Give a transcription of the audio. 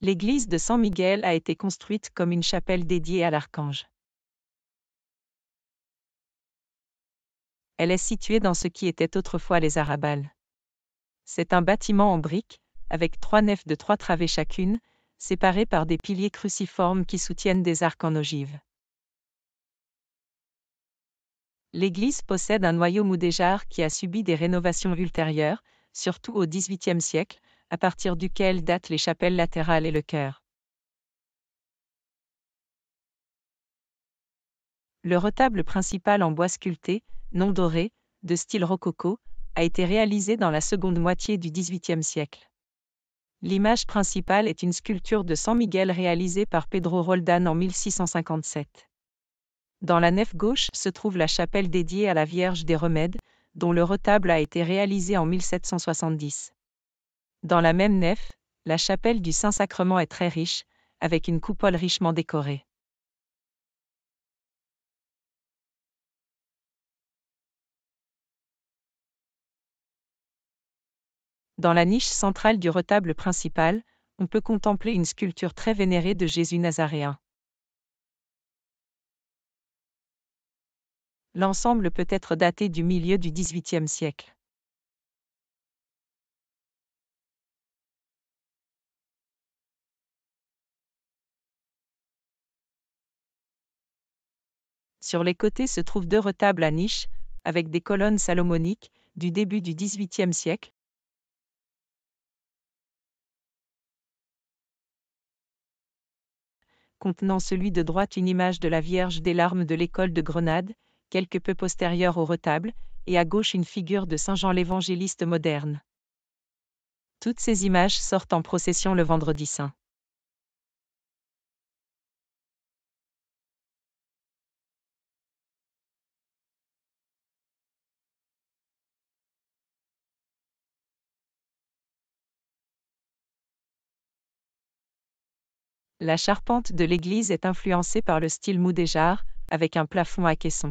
L'église de San Miguel a été construite comme une chapelle dédiée à l'archange. Elle est située dans ce qui était autrefois les arrabals. C'est un bâtiment en briques, avec 3 nefs de 3 travées chacune, séparées par des piliers cruciformes qui soutiennent des arcs en ogive. L'église possède un noyau mudéjar qui a subi des rénovations ultérieures, surtout au XVIIIe siècle, à partir duquel datent les chapelles latérales et le chœur. Le retable principal en bois sculpté, non doré, de style rococo, a été réalisé dans la seconde moitié du XVIIIe siècle. L'image principale est une sculpture de San Miguel réalisée par Pedro Roldán en 1657. Dans la nef gauche se trouve la chapelle dédiée à la Vierge des Remèdes, dont le retable a été réalisé en 1770. Dans la même nef, la chapelle du Saint-Sacrement est très riche, avec une coupole richement décorée. Dans la niche centrale du retable principal, on peut contempler une sculpture très vénérée de Jésus nazaréen. L'ensemble peut être daté du milieu du XVIIIe siècle. Sur les côtés se trouvent 2 retables à niche, avec des colonnes salomoniques, du début du XVIIIe siècle, contenant celui de droite une image de la Vierge des Larmes de l'école de Grenade, quelque peu postérieure au retable, et à gauche une figure de Saint Jean l'Évangéliste moderne. Toutes ces images sortent en procession le Vendredi Saint. La charpente de l'église est influencée par le style mudéjar, avec un plafond à caissons.